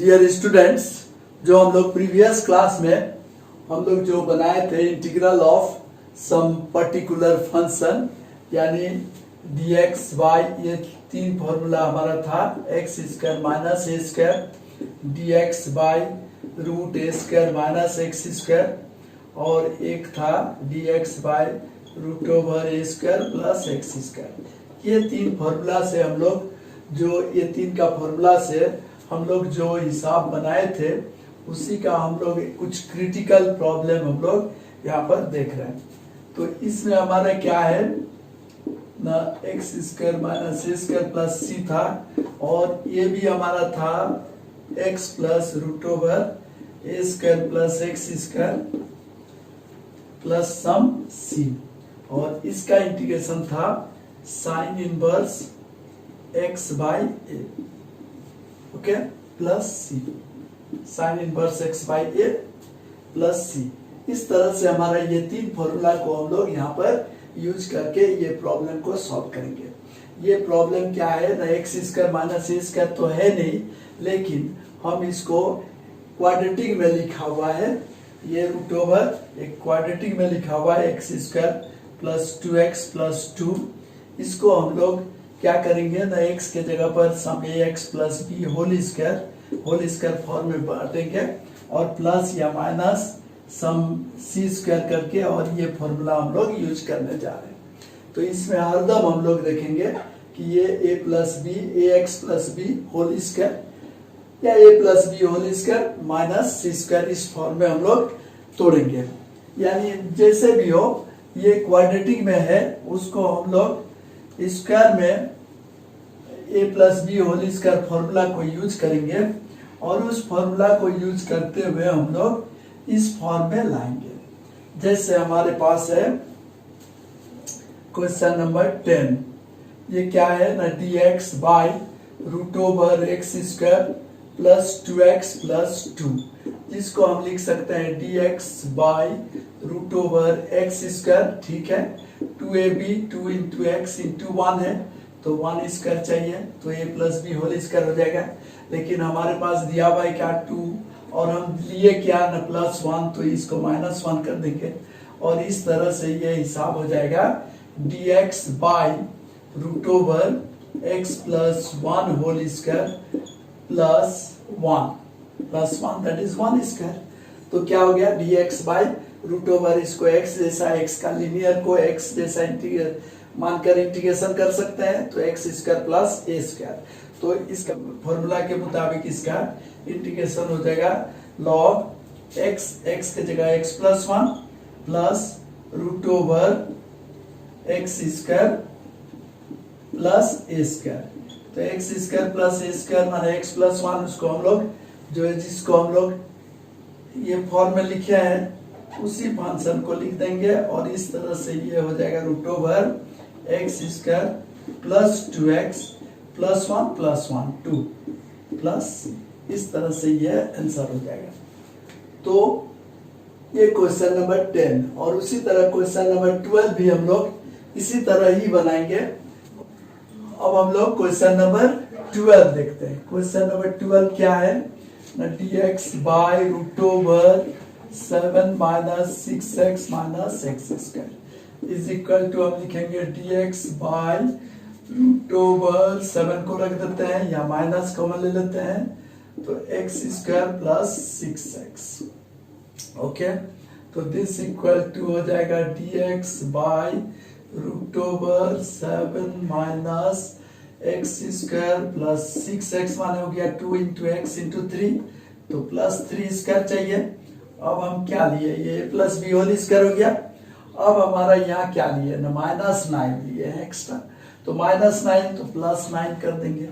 Dear students, जो हम लोग प्रीवियस क्लास में हम लोग जो बनाए थे integral of some particular function यानी dx y, ये तीन फॉर्मूला हमारा था x square minus A square dx by root a square minus x square और एक था dx by root over A square plus x square. ये तीन फॉर्मूला से हम लोग ये तीन का फॉर्मूला से हम लोग जो हिसाब बनाए थे उसी का हम लोग कुछ क्रिटिकल प्रॉब्लम हम लोग यहाँ पर देख रहे हैं। तो इसमें हमारा क्या है ना, एक्स स्क्वायर माइनस ए स्क्वायर प्लस सी था और ये भी हमारा था एक्स प्लस रूट ओवर ए square plus x square plus sum C और इसका इंटीग्रेशन था sine inverse x by A, okay, plus C, sine inverse x by A plus C. इस तरह से हमारा ये तीन फॉर्मूला को हम लोग यहाँ पर यूज करके ये प्रॉब्लम को सॉल्व करेंगे। ये प्रॉब्लम क्या है ना, एक्स स्क्वायर माइनस ए स्क्वायर तो है नहीं, लेकिन हम इसको क्वाड्रेटिक में लिखा हुआ है। ये रूट ओवर एक क्वाड्रेटिक में लिखा हुआ है एक्स स्क्वायर प्लस 2x प्लस 2। इसको हम लोग क्या करेंगे ना, x के जगह पर some ax plus b whole square form में बांटेंगे और प्लस या माइनस सम सी स्क्वायर करके और ये फॉर्मूला हम लोग यूज करने जा रहे हैं। तो इसमें हरदम हम लोग देखेंगे कि ये a plus b a x plus b whole square या a plus b whole square minus c square इस फॉर्म में हम लोग तोड़ेंगे। यानी जैसे भी हो ये क्वाड्रेटिक में है उसको हम लोग स्क्वायर में a plus b whole square formula को यूज करेंगे और उस फॉर्मूला को यूज करते हुए हम लोग इस फॉर्म में लाएंगे। जैसे हमारे पास है क्वेश्चन नंबर 10, ये क्या है ना, dx by root over x square plus 2x प्लस 2, जिसको हम लिख सकते हैं dx by root over x square, ठीक है, 2ab 2 इंटू एक्स इंटू 1 है तो 1 स्क्वायर चाहिए तो a plus b whole square हो जाएगा। लेकिन हमारे पास दिया हुआ है क्या 2 और हम लिए क्या ना प्लस 1 तो इसको माइनस 1 कर देंगे और इस तरह से ये हिसाब हो जाएगा dx by root over x plus 1 whole square plus 1 that is 1 square. तो क्या हो गया dx बाई रूट ओवर, इसको x जैसा x का लिनियर को x जैसा मानकर इंटीग्रेशन कर सकते हैं तो x square plus a square. तो इसका फॉर्मूला के मुताबिक इसका इंटीग्रेशन हो जाएगा लॉग x के जगह x plus 1 plus root over x square plus a square. तो x square plus a square माने x प्लस 1, उसको हम लोग जो है जिसको हम लोग ये फॉर्म में लिखे हैं उसी फंक्शन को लिख देंगे और इस तरह से ये हो जाएगा root over x square plus 2x प्लस 1 2 प्लस, इस तरह से ये आंसर हो जाएगा। तो ये क्वेश्चन नंबर 10 और उसी तरह क्वेश्चन नंबर 12 भी हम लोग इसी तरह ही बनाएंगे। अब हम लोग क्वेश्चन नंबर 12 देखते हैं। क्वेश्चन नंबर 12 क्या है ना, dx by root over 7 minus 6x minus x square is equal to, हम लिखेंगे dx बाई रूट ओवर 7 को रख देते हैं या माइनस कॉमन ले लेते हैं तो x square plus 6x, okay. तो दिस इक्वल टू हो जाएगा dx by root over 7 minus x square plus 6x माने हो गया 2 इंटू एक्स इंटू 3 तो प्लस 3 स्क्वायर चाहिए। अब हम क्या लिए, ये प्लस बी होल स्क्वायर हो गया। अब हमारा यहाँ क्या लिए ना, माइनस 9 लिए हैं एक्स्ट्रा, तो माइनस 9 तो प्लस 9 कर देंगे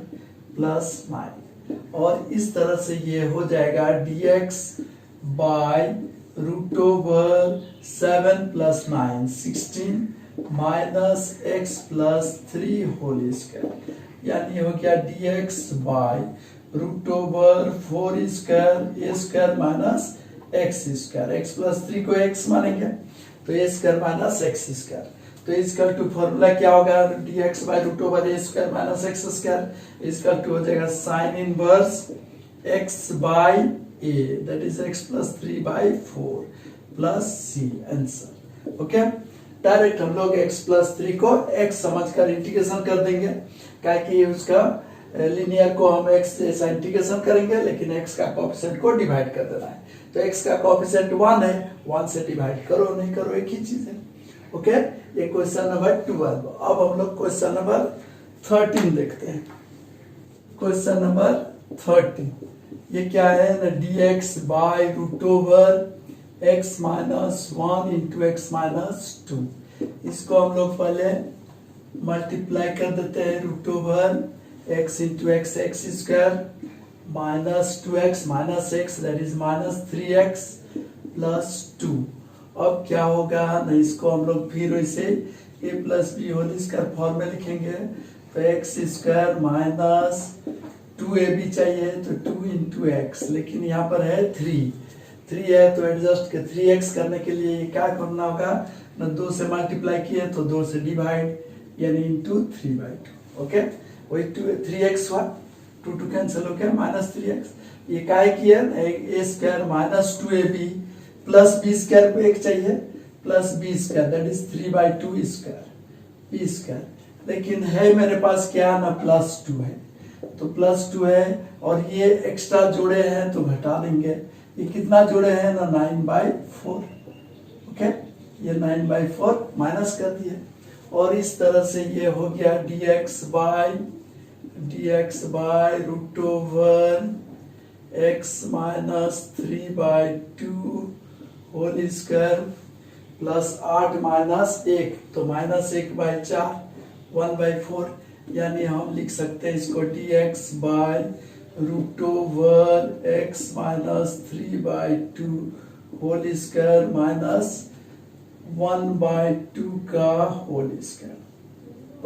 प्लस 9 और इस तरह से ये हो जाएगा dx by root over 7 plus 9 16 minus x plus 3 whole square, यानी हो गया dx by root over 4 square a square minus x square, x plus 3 को x मानेंगे तो a square minus x square. तो इसका टू फॉर्मूला क्या होगा, dx by root over A square minus x square इसका टू हो जाएगा sine inverse x by a, that is x plus 3 by 4 plus c answer. Okay, direct हम लोग x plus 3 को x समझकर इंटीग्रेशन कर देंगे, क्या कि उसका लिनियर को हम x जैसा इंटीग्रेशन करेंगे, लेकिन x का कोएफिशिएंट को डिवाइड कर देना है। तो x का कोएफिशिएंट 1 है, 1 से डिवाइड करो नहीं करो एक ही चीज है। ओके, ये क्वेश्चन नंबर 12। अब हम लोग क्वेश्चन नंबर 13 देखते हैं। क्वेश्चन नंबर 13, ये क्या है ना, dx by root over x minus 1 into x minus 2। इसको हम लोग पहले मल्टीप्लाई कर देते हैं, root over x into x x square minus 2x minus x, that is minus 3x plus 2। अब क्या होगा ना, इसको हम लोग फिर वैसे a plus b whole square form में लिखेंगे। तो एक्स स्क्वायर माइनस 2ab चाहिए तो 2 इंटू एक्स, लेकिन यहाँ पर है 3 है तो एडजस्ट के 3x करने के लिए क्या करना होगा ना, 2 से मल्टीप्लाई किए तो 2 से डिवाइड, यानी इंटू 3/2। ओके, वही 3x हुआ, 2 कैंसिल हो गया, माइनस 3x। ये क्या किया, a square minus 2ab plus b square को एक चाहिए, plus b square that is 3/2 square b square, लेकिन है मेरे पास क्या ना, प्लस 2 है तो प्लस 2 है, और ये एक्स्ट्रा जोड़े हैं तो घटा लेंगे। ये कितना जोड़े हैं ना, 9/4। ओके, ये 9/4 माइनस कर दिए, और इस तरह से ये हो गया dx by root over x minus 3/2 whole square plus 8 minus 1, तो माइनस 1/4 1/4, यानी हम लिख सकते हैं इसको dx by root over x minus 3/2 whole square minus 1/2 का होल स्क्वायर।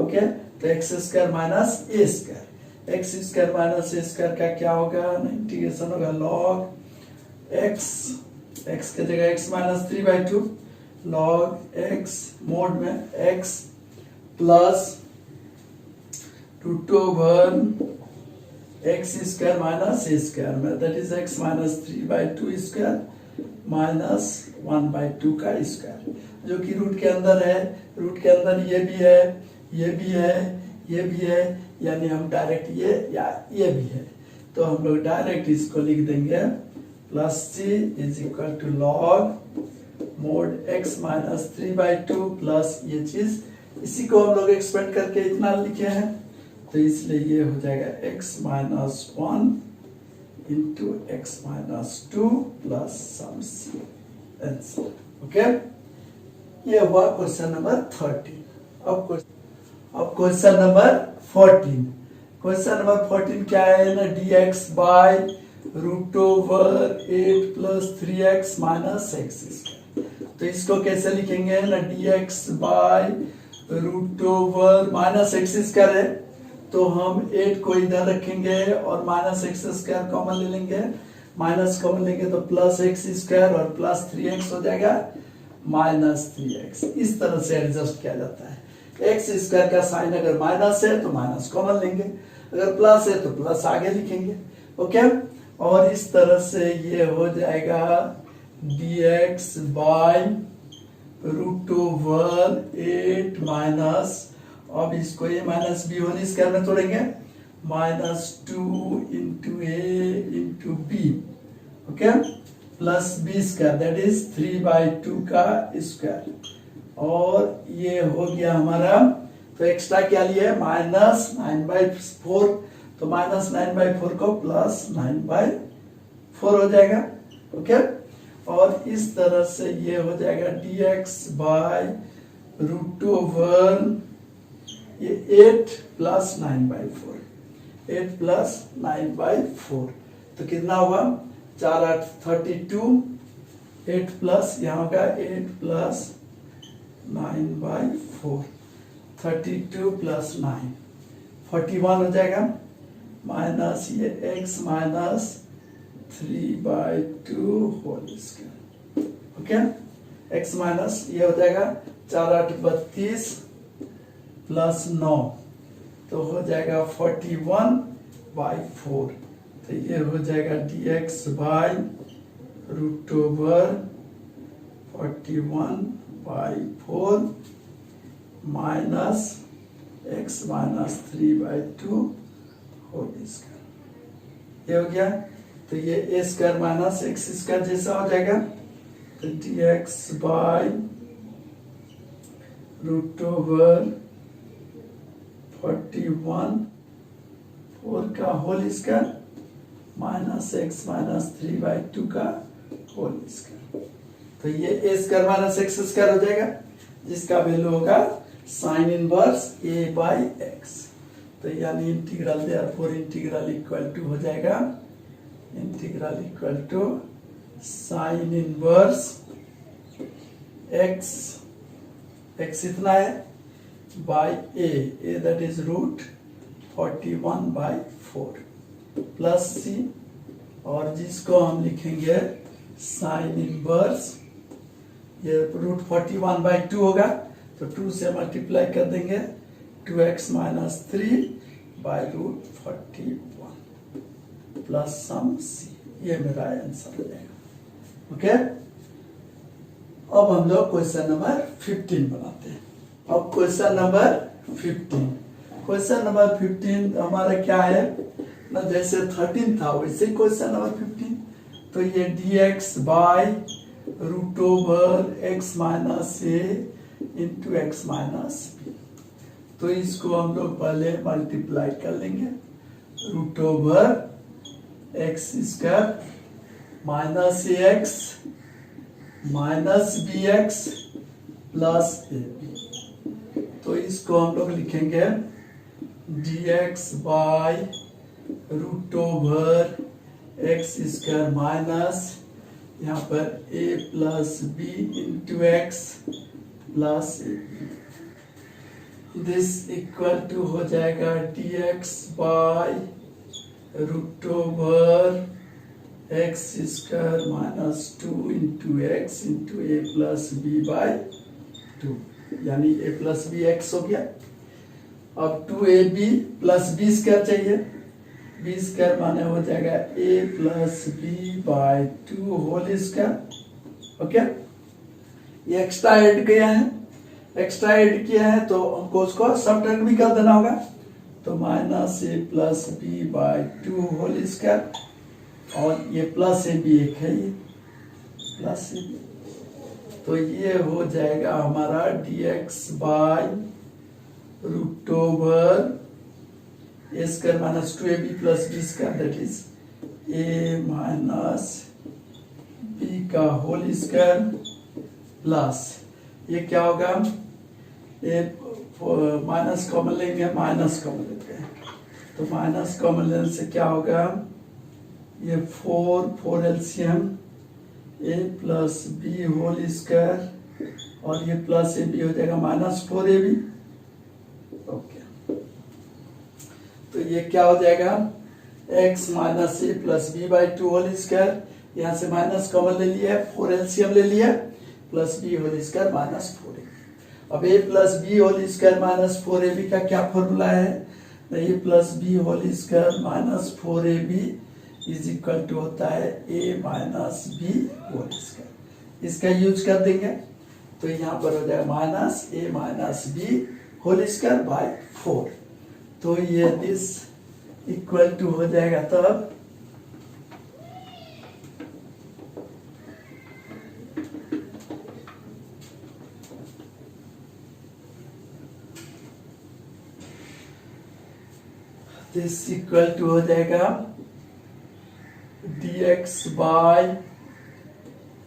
ओके, तो एक्स स्क्वायर माइनस ए स्क्वायर, एक्स स्क्वायर माइनस ए स्क्वायर का क्या होगा, इंटीग्रेशन होगा लॉग एक्स के जगह x minus 3/2 log x mod में x plus root over x square minus ए square में, that is x minus 3/2 square minus 1/2 का स्क्वायर, जो कि रूट के अंदर है। रूट के अंदर ये भी है, ये भी है, ये भी है, यानी हम डायरेक्ट ये भी है, तो हम लोग डायरेक्ट इसको लिख देंगे plus c is equal to log mod x minus 3/2 plus ये चीज, इसी को हम लोग एक्सपेंड करके इतना लिखे हैं, तो इसलिए ये हो जाएगा x minus 1 into x minus 2 plus some c answer. Okay, ये हुआ क्वेश्चन नंबर 13। अब क्वेश्चन नंबर 14। क्वेश्चन नंबर 14 क्या है ना, dx by root over 8 plus 3x minus x square. तो इसको कैसे लिखेंगे ना, dx by root over minus x square है, तो हम 8 को इधर रखेंगे और माइनस एक्स स्क्वायर कॉमन ले लेंगे, माइनस कॉमन लेंगे तो प्लस एक्स स्क्वायर और प्लस 3x हो जाएगा माइनस 3x। इस तरह से एडजस्ट किया जाता है। एक्स स्क्वायर का साइन अगर माइनस है तो माइनस कॉमन लेंगे, अगर प्लस है तो प्लस आगे लिखेंगे। ओके, और इस तरह से ये हो जाएगा dx by root over 8 minus, अब इसको ये माइनस बी होल स्क्वायर में तोड़ेंगे, minus 2 into a into b, okay, plus b square that is 3/2 का स्क्वायर, और ये हो गया हमारा, तो एक्स्ट्रा क्या लिया है माइनस 9/4, तो माइनस 9/4 को प्लस 9/4 हो जाएगा। ओके, और इस तरह से ये हो जाएगा dx बाय रूट ओवर ये 8 प्लस 9/4, 8 प्लस 9/4, तो कितना हुआ 4 8 32, 8 प्लस यहाँ का 8 प्लस 9/4, 32 प्लस 9 41 हो जाएगा, माइनस ये x minus 3/2 whole square. Okay, x minus ये हो जाएगा 4 8 32 प्लस 9, तो हो जाएगा 41/4, तो तो ये हो जाएगा dx by root over 41/4 minus x minus 3/2 whole square. ये हो गया। तो ये a square minus x square जैसा हो जाएगा। तो dx बाई रूट ओवर 41/4 का whole square minus x minus 3/2 का होल स्क्वायर। तो ये a square minus x square हो जाएगा, जिसका वैल्यू होगा sine inverse a by x। तो यानी integral therefore integral equal to हो जाएगा integral equal to sine inverse x इतना है by a that is root 41/4 plus c, और जिसको हम लिखेंगे साइन इनवर्स, ये रूट 41/2 होगा तो 2 से मल्टीप्लाई कर देंगे 2x minus 3 by root 41 plus some c। ये मेरा आंसर हो जाएगा। ओके, अब हम लोग क्वेश्चन नंबर 15 बनाते हैं। अब क्वेश्चन नंबर 15 हमारा क्या है ना, जैसे 13 था वैसे क्वेश्चन नंबर 15। तो ये dx by root over x minus a into x minus b. तो इसको हम लोग पहले मल्टीप्लाई कर लेंगे, root over x square minus a x minus b x plus a b. तो इसको हम लोग लिखेंगे dx by root over x square minus यहाँ पर a plus b into x plus a b. This equal to हो जाएगा dx by root over x square minus 2 into x into a plus b by 2, यानी a plus B x हो गया। अब 2ab plus b square चाहिए, b square माने हो जाएगा a plus b by 2 whole square. Okay, ये extra add किया है तो हमको उसको सब्ट्रैक्ट भी कर देना होगा। तो minus a plus b by 2 whole square, और ये प्लस ए बी एक है, ये प्लस ए बी। तो ये हो जाएगा हमारा dx by root over A square minus 2ab plus b square that is a minus b का होल स्क्वायर प्लस ये क्या होगा, ये माइनस कॉमन लेंगे, माइनस कॉमन लेते हैं। तो माइनस कॉमन लेने से क्या होगा, ये 4 LCM a plus b whole square और ये प्लस ए बी हो जाएगा माइनस 4ab। ओके, तो ये क्या हो जाएगा x minus a plus b by 2 whole square, यहाँ से माइनस कॉमन ले लिया, 4 एलसीएम ले लिया, plus b whole square minus 4ab। अब a plus b whole square minus 4ab का क्या फॉर्मूला है, a plus b whole square minus 4ab is equal to होता है a minus b whole square. इसका यूज कर देंगे तो यहाँ पर हो जाएगा minus a minus b whole square by 4। तो ये दिस इक्वल टू हो जाएगा तब दिस इक्वल टू हो जाएगा dx by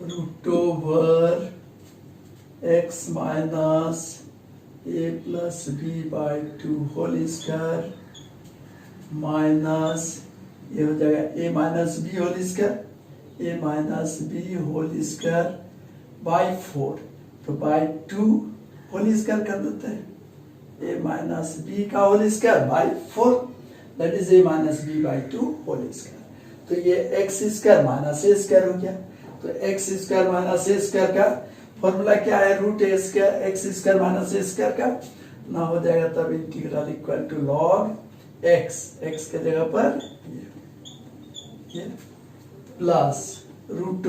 root over x minus a plus b by 2 whole square minus ये हो जाएगा a minus b whole square, a minus b whole square by 4। तो बाई 2 होल स्क्वायर कर देते हैं, a माइनस बी का whole square by 4 that is a minus b by 2 whole square. तो ये x स्क्वायर माइनस ए square हो गया। तो x स्क्वायर माइनस ए स्क्वायर का फॉर्मूला क्या है, root a square x square minus A square का ना हो जाएगा तब integral equal to log x, x के जगह पर ये plus root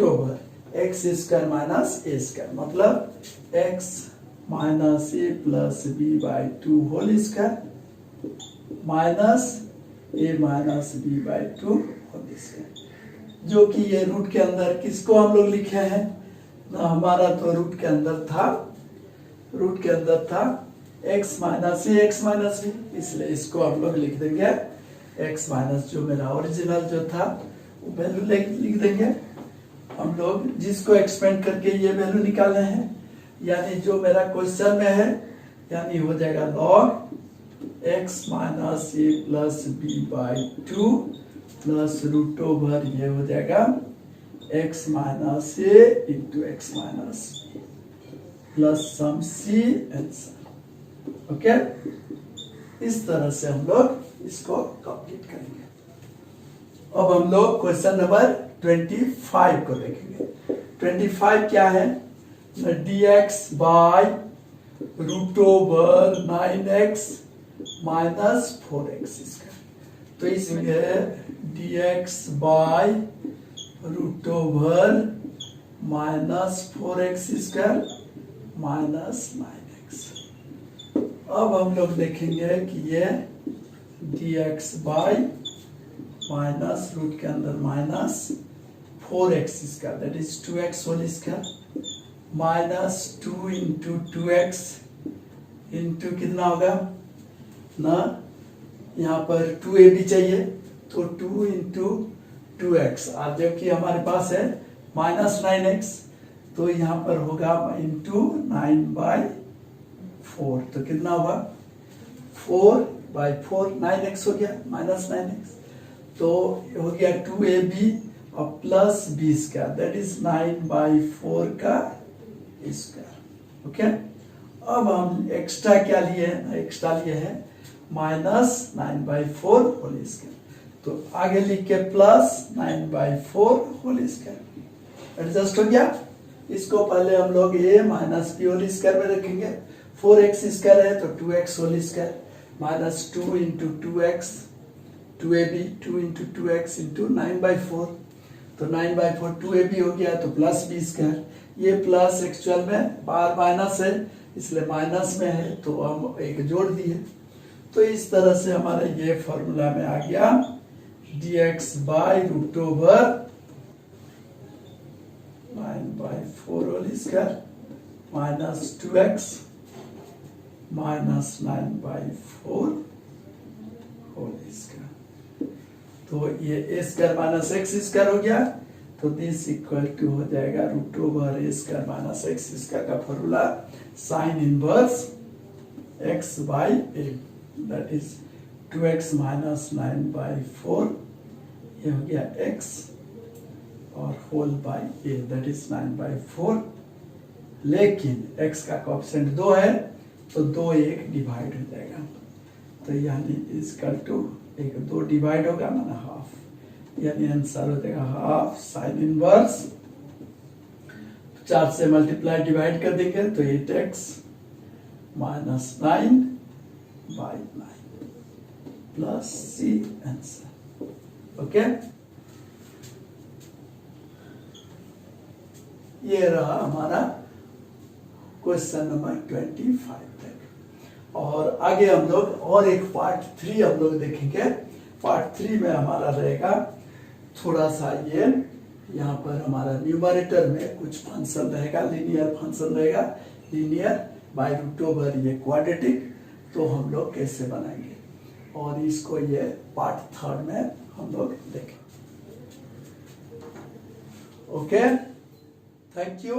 over x square minus ए स्क्वायर, मतलब x minus a plus b by 2 whole square minus a minus b by 2 whole square, जो कि ये रूट के अंदर किसको हम लोग लिखे हैं ना, हमारा तो रूट के अंदर था x minus a x minus B, इसलिए इसको हम लोग लिख देंगे x माइनस, जो मेरा ओरिजिनल जो था वो वैल्यू लिख देंगे हम लोग, जिसको एक्सपेंड करके ये वैल्यू निकाले हैं, यानी जो मेरा क्वेश्चन में है, यानी हो जाएगा log x minus a plus b by 2 plus root over ये हो जाएगा x minus a into x minus plus some c and some. Okay, इस तरह से हम लोग इसको कंप्लीट करेंगे। अब हम लोग क्वेश्चन नंबर 25 को देखेंगे। 25 क्या है, dx by root over 9x minus 4x square, तो इसमें है dx by root over minus 4x square minus 9x। अब हम लोग देखेंगे कि ये dx बाय माइनस रूट के अंदर minus 4x square that is 2x whole square minus 2 into 2x into कितना होगा ना, यहाँ पर 2ab चाहिए तो 2 इंटू 2x, और जबकि हमारे पास है माइनस 9x, तो यहाँ पर होगा इंटू 9/4, तो कितना होगा 4/4, 9x हो गया माइनस 9x, तो हो गया 2ab और plus b square that is 9/4 का स्क्वायर। ओके, अब हम एक्स्ट्रा क्या लिए, एक्स्ट्रा लिए है माइनस 9/4 होल स्क्वायर, तो आगे लिख के प्लस 9/4 होल स्क्वायर, एडजस्ट हो गया। इसको पहले हम लोग a minus b whole square में रखेंगे, 4x स्क्वायर है तो 2x whole square minus 2 into 2x 2ab 2 into 2x into 9/4, तो 9/4 2ab हो गया तो प्लस b स्क्वायर, ये प्लस एक्चुअल में बार माइनस है इसलिए माइनस में है तो हम एक जोड़ दिए, तो इस तरह से हमारा ये फॉर्मूला में आ गया dx by root over 9/4 whole square minus 2x minus 9/4 whole square, तो ये a square minus x square हो गया, तो दिस इक्वल टू हो जाएगा root over a square minus x square का formula sine inverse x by a that is 2x minus 9/4, ये हो गया x और whole by a that is 9/4, लेकिन x का कोएफिशिएंट 2 है तो 2 1 डिवाइड हो जाएगा, तो यानी इसकल टू 2 डिवाइड होगा माना हाफ, यानी आंसर हो जाएगा हाफ साइन इनवर्स, 4 से मल्टीप्लाई डिवाइड कर देंगे तो 8x minus 9/9 plus c answer. Okay, ये रहा हमारा क्वेश्चन नंबर 25 तक, और आगे हम लोग और एक पार्ट 3 हम लोग देखेंगे। पार्ट 3 में हमारा रहेगा थोड़ा सा ये, यहाँ पर हमारा न्यूमरेटर में कुछ फंक्शन रहेगा, लीनियर फंक्शन रहेगा, लीनियर बाय रूट ओवर ये क्वाड्रेटिक, तो हम लोग कैसे बनाएंगे, और इसको ये पार्ट 3 में हम लोग देखेंगे। Okay, thank you.